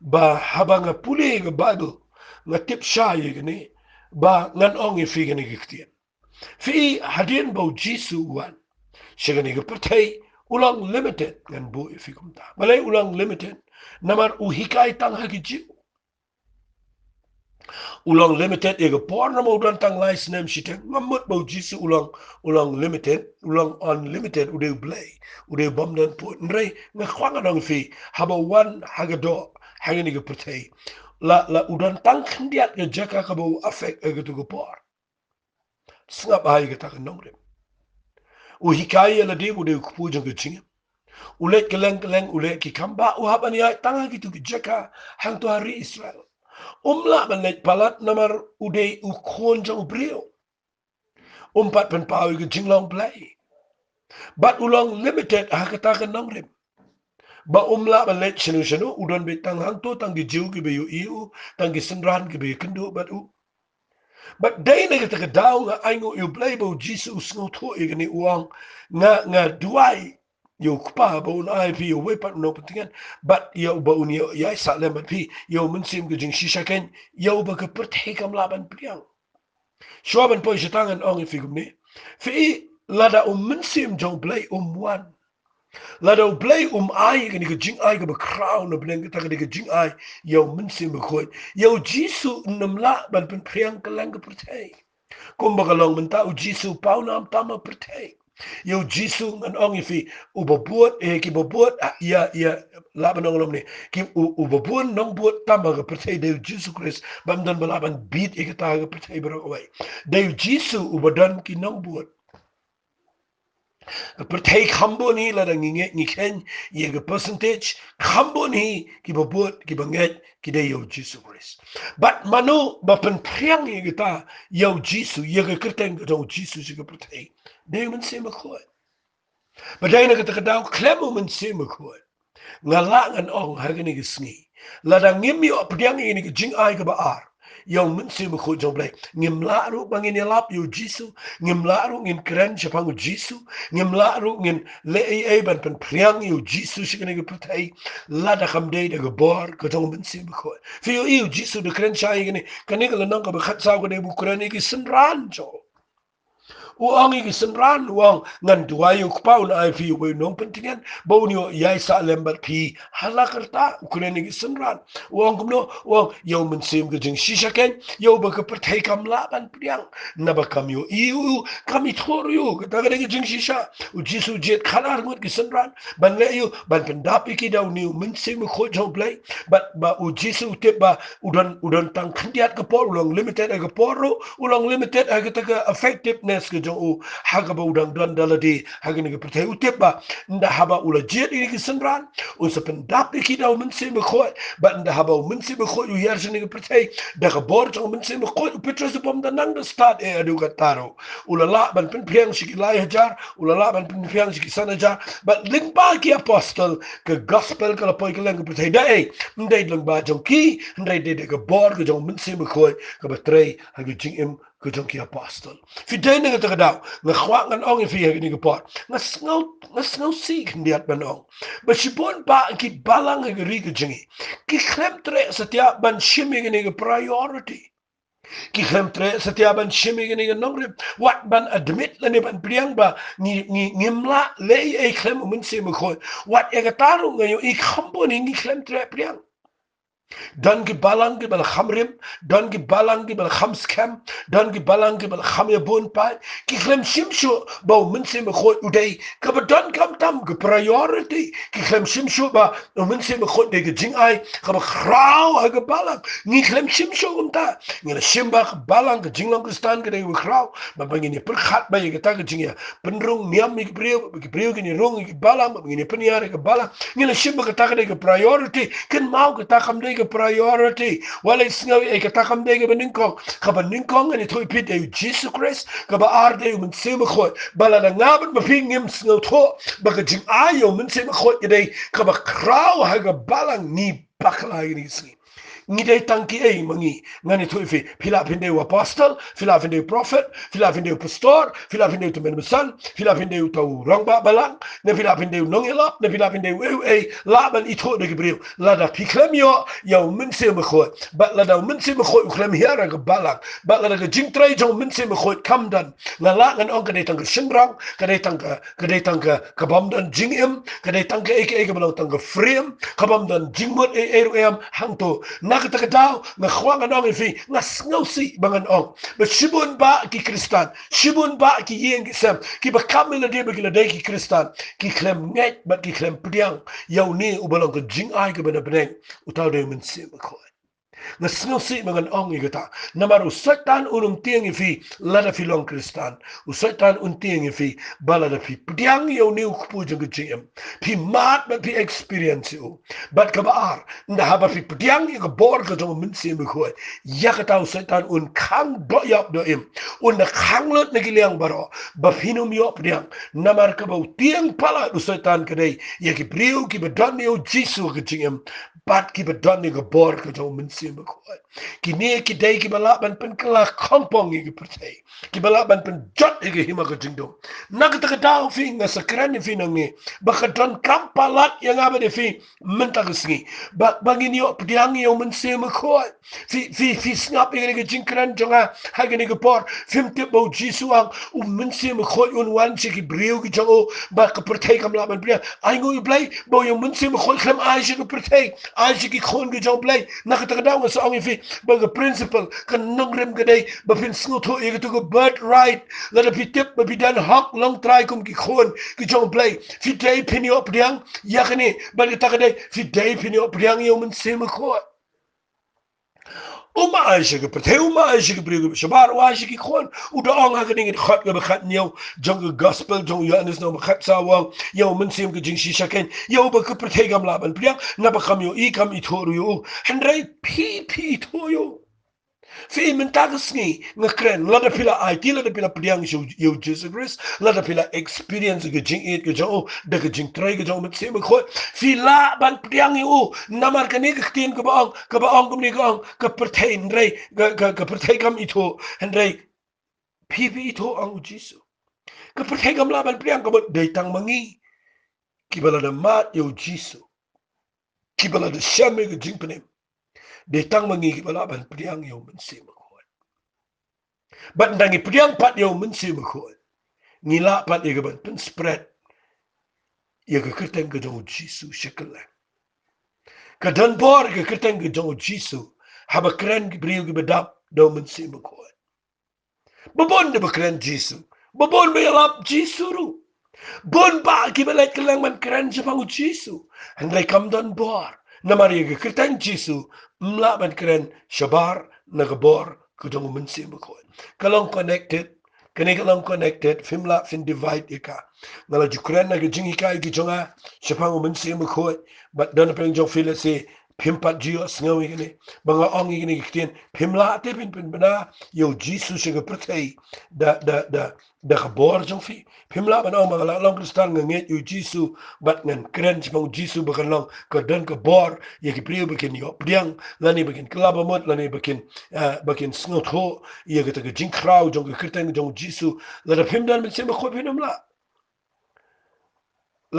S1: ba habang puli ke Bible nga tip shay gani ba ngan ong ifi gani giktian. Fi hadin bau Jisu wan siya gani ke pertay ulang limited ngan bu ifi kumta. Malay ulang limited namar uhikay tang hagijiw. Ulang limited ega por na mo dan tang lais nem siteng ngamut bau Jisu ulang limited ulang unlimited ude blay ude bom dan put nrei ngakwanga dong fi haba wan hagado hangini ke pertay la udan tang khendiat ke jaka ka bau afek ega tu por sngap ai ke tak nongre u hikaya la de ude kupu jang ke ching ulet keleng ulet ki kamba u haba ni tang gitu ke jaka hang tu hari Israel umla banet palat namar ude ukon jang brio. Umpat pen pau ke jinglong play. But ulang limited hakatakan nongrim. Ba umla banet shenu udon be tang hang to tang di jiu ke be yu iu tang ki sendran ke be kendu bat u. But day na kita daw nga ay ngo yung play bo Jesus ngo to igani uang nga duai yo kupa bo na ai pi yo wepat no patingan but yo ba un yo ya sa le mat pi yo mun sim ge jing shisha ken yo ba ke pertai kam laban priang shoban po jitangan ong fi gumni fi lada mun sim jong play wan lada play ai ge ni ge jing ai ge ba crown no bneng ta ge jing ai yo mun sim be khoi yo jisu nam la ban pen priang ka lang ge pertai kumbaga long menta u Jisu pau nam tama pertai. Yo Jisu an ong ifi u babuat ki babuat ya laban ong lom ni ki u babuat nong buat tama ga pertai de Jisu Christ bam dan balaban beat ikata ga pertai bro away. De Jisu u badan ki nong buat pertai kambo ni la dang ngi ken ye ga percentage kambo ni ki babuat ki banget ki de yo Jisu Christ. But manu bapen priang ye kita yo Jisu ye ga kerteng ga Jisu si ga pertai. De men se me khoi. But dai na ga ta daw klemo men se me khoi. Ngalangan ong hagani ga sngi. La dang ngimi o priang ni ga jing ai ga ba ar. Yo men se me khoi jong blai. Ngim la ru bangin lap yo Jisu, ngim la ru ngin kren chapang Jisu, ngim la ru ngin le ai ban pen priang yo Jisu si ga ga pertai. La da kam de ga bor ga jong men se me khoi. Fi yo Jisu de kren chai ga ni kanig la nang ga ba khat sa ga de bu kren ni ki senran jo. Uang iki senran uang ngan duayo kupau na ai fi we nong pentingan bau ni yai sa lembat pi halakarta ukulen iki senran uang kumno uang yau mensim ke jeng shishaken yau ba ke pertai kam laban priang na ba kam yo iu kami thor yo kata ke jeng shisha u jisu jet khalar ngut ke senran ban le yo ban pendap iki dau ni mensim ko jong play ba u jisu te ba udan tang khandiat ke por ulang limited ke poro ulang limited ke ta effectiveness ke jong haga ba udang dan daladi haga ni pertai utep ba nda haba ula jet ini ki senran un sa pendap ki daw men se me khoi ba nda haba men se me khoi u yar ni pertai da ga bor jong men se me khoi petrus bom da nang da start e adu ka taro ula la ban pen priang shi ki lai hajar ula la ban pen priang shi ki sanajar ba ling ba ki apostle ke gospel ka la poi ka lang pertai da e ndai lang ba jong ki ndai de ga bor ga jong men se me khoi ka ba trei haga jing im ke jong ki apostle fi dai nga ta daw nga khwa ngan ong fi ha ni pot nga snau si kendiat banong ba si bon ba ki balang ga ri ga jingi ki khlem tre satya ban shimi ni ga priority ki khlem tre satya ban shimi ni ga nong wat ban admit la ni ban priang ba ni ngimla le e khlem mun se mo khoi wat e ga taru nga yo i khambo ni khlem tre priang dan ki balang ki bal khamrim dan ki balang ki bal kham scam dan ki balang ki bal kham ya bon pa ki khlem shimshu ba min se me khot udai ka ba dan kam tam ki priority ki khlem shimshu ba min se me khot de ki jing ai ka ba khrau ha ka balang ni khlem shimshu um ta ni la shimba ka balang ka jing long stan ka de khrau ba ba ni per khat ba ye ta ka jing ya penrung niam mi ki breu ki ni rong ki balang ba ni peniar ka balang ni la shimba ka ta ka de priority ken mau ka ta kam de priority wala isngaw ay katakam de ga beningkong ka beningkong ani toy pit ay Jesus Christ ka ba arde mun sema khot bala na ngaban mapingim sngaw tho ba ka jing ayo mun sema khot ide ka ba kraw ha ga balang ni bakla ni si ngide tangki ei mangi ngani tuifi phila phinde apostle phila phinde prophet phila phinde pastor phila phinde to mensan phila phinde to rongba balang ne phila phinde nongela ne phila phinde ei laban ito de gibril la da piklemio yo minse me khot ba la da minse me khot klem hiara ga balang ba la da jing trai jong minse me khot kam dan na la ngan ong kade tang shingrang kade tang ka bam dan jing em kade tang ke ek balang tang frame ka bam dan jing mot em hang to nakatagadaw nga khwang anong ifi nga snausi bangan ong ba shibun ba ki kristan shibun ba ki yeng sam ki ba kamila de bagila de ki kristan ki klem nget ba ki klem pdiang yaw ni ubalong ka jing ai ka bana bneng utaw de men sim ko nga snausi bangan ong igata namar usatan unum tieng ifi lada filong kristan usatan untieng ifi balada fi pdiang yaw ni ukpu jeng jing pi mat ba pi experience u bat ka baar nda haba fi pdiang ga bor ka jong min se me khoi ya ka taw setan un khang do yap do im un da khang lot ne giliang baro ba finum yo pdiang namar ka ba tieng pala du setan ka dei ya ki priu ki ba dan yo jisu ka jing bat ki ba dan ga bor ka jong min se mensim ko kini kidai ki balak ban pen kala kampong igi pertai ki balak ban pen jot igi hima ko jingdom nak ta ka fi nga sakran fi nangi bakadon kampalat yang apa de fi mentakesngi bangin yo pediang yo mensim ko fi snap igi jingkran jonga hagini ko por fim tip bo jisuang mensim ko un wan chiki briu ki jongo ba ka pertai kam la ban bria ai ngoi blai bo yo mensim ko klam ai chiki pertai ai chiki kon ki jong blai nak ta ka sa ongi fi ba ka principle kan nongrem gede ba fin sngo to igi to go bird right la da pitip ba bidan hak long try kum ki khon ki jong play fi day pini op diang yakni ba ta ka dai fi day pini op diang yo men se ma ko uma aisha ke pate uma aisha ke brigu shabar wa aisha ki khon u da ong ha ke ding khat ke khat nyo jong gospel jong yohanes no khat sa wa yo men se ke jing shi shaken yo ba ke pate gam la ban priang na ba kam yo I kam I thoru yo hendrai pi to yo fi mentagasngi ngakren lada pila IT lada pila pediang yo Jesus Christ lada pila experience ke jing it ke jo de ke jing try ke jo met se me khoi fi la ban pediang yo namar ke ni ke tin ke baong kum ni ke pertain rei ke pertain kam ito hendrei pi ito ang Jesus ke pertain kam la ban pediang ke de tang mangi ki bala de mat yo Jesus ki bala de shame ke jing penem de tang mangi ki bala ban pediang yo men se me but nangi pediang pat yo mensi mekho ngila pat ye gaban pen spread ye ke kerteng ke jong jisu shekela ka dan bor ke kerteng ke jong jisu haba kren ke brio ke bedap do mensi mekho babon de kren jisu babon be lap jisu ru bon ba ki belet kelang man kren jepang jisu andai kam dan bor namari ke kerteng jisu mla ban kren shabar na gabor ke jong mensi mekho kalong connected kene kalong connected fimla fin divide ika ngala jukren na gijing ika gi jonga chapang men se mo khoi but don peng jong feel se pimpat jio sngawi gene banga ong gene gitien fimla te pin bana yo Jesus se protei da gebor jong fi fimla bana ong ngala long kristan nget yo Jesus but ngan kren chapang Jesus bakan long ka don ka bor ye ki priyo bakin yo priang lani bakin klaba mot lani bakin sngot ho ye gata ga jing krau jong kirteng jong jisu la da pim dan mit se khop hinum la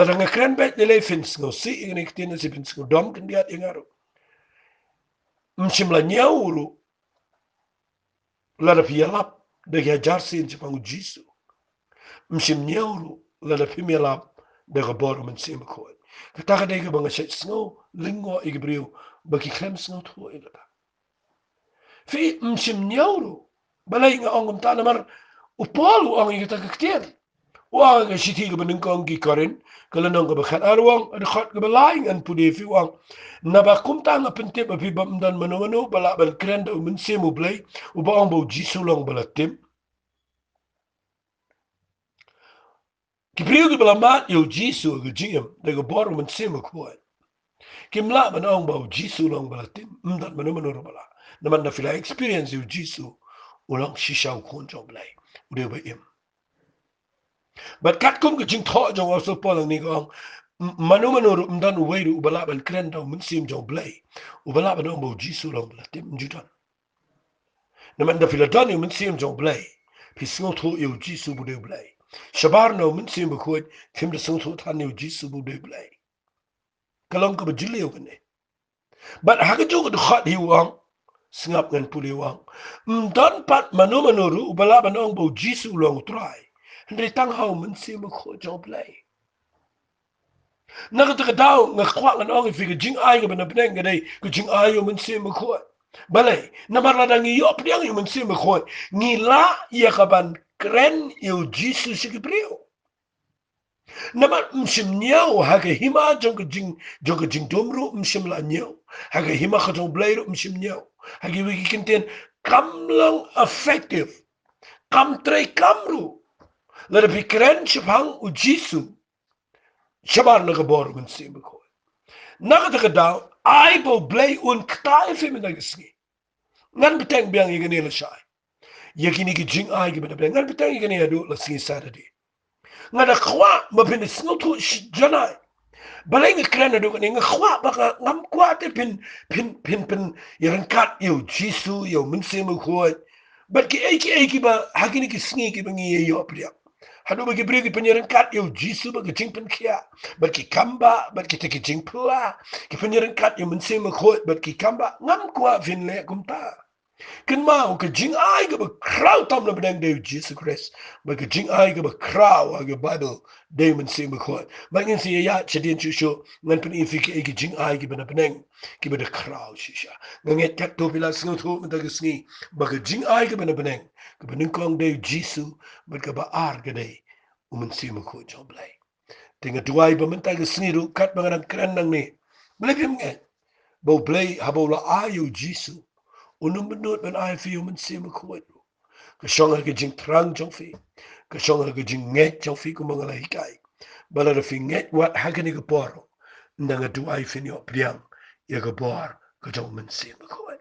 S1: da ngakran bet de le fin sngo si ngene ktin se fin sngo dom kan diat ingaro mchim la nyauru la da pialap de ga jarsin se pang jisu mchim nyauru la da pim yalap de ga bor mit se khop ka ga de ga bang se sngo lingo igbriu baki krem sngo tho ila fi mchim nyauru balay nga ongum ta namar upalu ang igi takaktian wa ga shiti ga bening kong gi karin kala nang ga bakhat arwang ad khat ga balaing an pudi fi wang na ba kum ta nga pente ba fi bam dan mano bala bal kren da min semu blay u ba ong bo jisu long bala tim ki priu ga bala mat yo jisu ga jingam da ga bor min semu ko kim la ban ong bo jisu long bala tim dan mano bala na man na fila experience yo jisu ulang shisha kon jong blay u de ba im but kat kum ke jing tho jong also polang ni gong manu ru mdan wei ru bala ban kren da mun sim jong blai u bala ban mo jisu long bla tim judan na man da filadan mun sim jong blai pi sngo tho yu jisu bu de blai shabar no mun sim ko tim da sngo tho tan yu jisu bu de blai kalong ko bjile yo ne but ha ga jog de khat hi wang singap ngan puli wang mdan pat manu ru bala ban ong bo jisu long try Ndri tang hau mun sim ko jong blai naga ta daw nga kwa lan ong fi jing ai ga Bneng ga dai ku jing ai yo mun se mo ko balai na mar la ngi yo priang yo mun se mo ko ngi la ya ka ban kren yo jisu se ki prio na mar mshim nyao ha ga hima jong ga jing domru mshim la nyao ha ga hima ka jong blai ro mshim nyao ha ga wi kinten kam lang effective kam tre kamru la bi kren chpang u jisu shabar na ga bor mun se mo ko naga ta daw ai bo blay un ktai fi mi nagisni ngan biteng biang yigani la shai yagini gi jing ai gi bena ngan biteng yigani adu la sin saturday ngada kwa ma bin snot janai balai ngekran adu kan ngkhwa baka ngam kwa te pin yarangkat yo jisu yo mense mo khoi bat ki ba hakini ki sngi ki bangi yo priya hadu bagi bri ki penyarangkat yo jisu ba jing pen kia bat ki kamba bat ki te ki jing pula ki penyarangkat yo mense mo khoi bat ki kamba ngam kwa fin le kumta Ken mau ke jing ai ke ba crowd tam na Bneng de Jesus Christ ba ke jing ai ke ba crowd a ke Bible de men se me khot ba ngin se ya chedin chu shu ngan pen ifi ke jing ai ke ba na Bneng ke ba de crowd shisha ngan tek to bila sngo to men ta ke sngi ba ke jing ai ke ba na Bneng ke ba ning kong de Jesus ba ke ba ar ke de men se me khot jo blai tinga duai ba men ta ke sngi ru kat ba ngan kran nang ni blai pim nge bo blai ha bo la ayu Jesus unum benut ben ai fi men se me khot ke shonga ke jing trang jong fi ke shonga ke jing nget jong fi ko mangala hikai bala de fi nget wat hakani ke poro ndanga du ai fi yo priang ye ke por ke jong men se me khot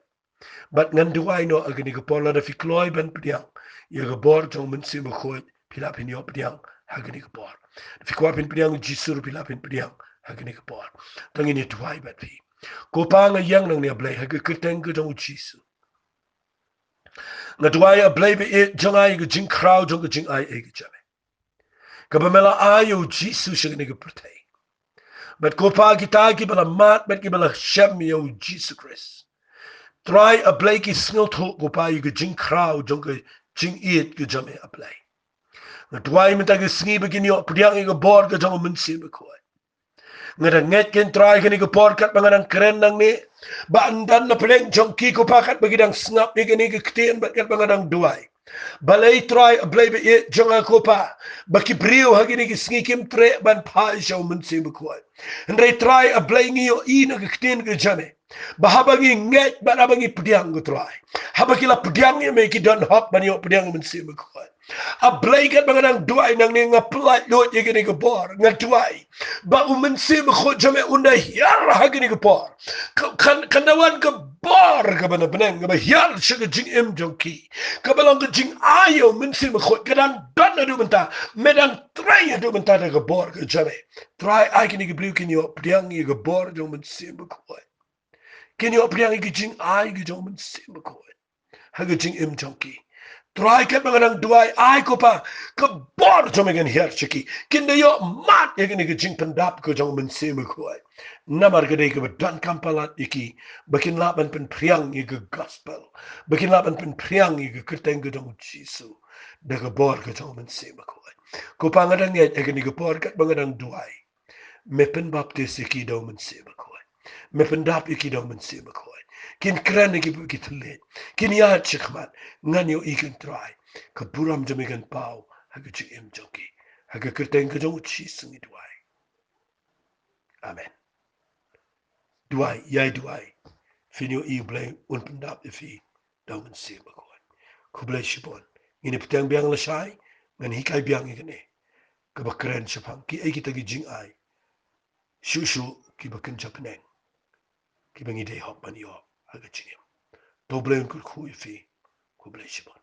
S1: bat ngan du ai no agani ke por la de fi kloi ben priang ye ke bor jong men se me khot pila pin yo priang hakani ke por fi kwa pin priang jisur pila pin priang hakani ke por tangi ni du ai bat fi ko pa nga yang nang ne blai ha ke keteng ke jong jisu nga duaya blebe e jangai ge jing crowd jong ge jing ai e ge jame ka bamela ayo jisu shigni ge protei but ko pa kita ki bala mat bet ki bala shem yo Jesus Christ try a blake snil to ko pa ge jing crowd jong ge jing eat ge jame a play nga duai met ge sngi begin yo priang ge bor ge jong men se be ko nga da nget ken try ge ge por kat bangan keren nang ni ba andan na pleng jong ki ko pa kat begidang snap ni ge ktien bat kat bangan duai balay try blebe e jonga kopa baki brio hagini ki snikim tre ban pa shaw mun se bukwai ndre try a blaying yo ina ki ktin ki jame bahabangi nget banabangi pdiang go try habaki la pdiang ye me ki don hop ban yo pdiang mun se bukwai a blay kat bangang duai nang ni ngaplai lot ye gini ko bor ngatuai ba umen se bukho jame unda yar hagini ko bor kan dawan ko bor ka bana Bneng ba yar shiga jing em jonki kabalong ke jing ayo mensi me khot kadang dan adu benta medang try adu benta da gebor ke jame try ai kini ke blue kini yo priang ye gebor jo mensi me khot kini yo priang ke jing ai ke jo mensi me khot ha ke jing em jonki try kat bangang duai ai ko pa ke bor jo megen her chiki kinde yo mat ye kini ke jing pendap ke jo mensi me khot namar gede ke dan kampalat iki bakin laban pen priang ye ke gospel bakin laban pen priang ye ke kerteng ke dong jisu da ke bor ke dong men se bakoi ko pangadang ye ke ni ke bor kat bangadang duai me pen baptis iki dong men se bakoi me pen dap iki dong men se bakoi kin kran iki ki tle kin ya chikman ngan yo ikin try ke buram jamigan pau ha ke chi em joki ha ke kerteng ke dong jisu ni duai amen duai yai duai finyo i blay un pendap ifi daw men se bakoi ku blay shibon ini petang biang la shai ngan hikai biang ikane ka bakren shapang ki ai kita gi jing ai shu shu ki bakin Bneng ki bangi day hop man yo aga chingem to blay un ku ifi ku blay shibon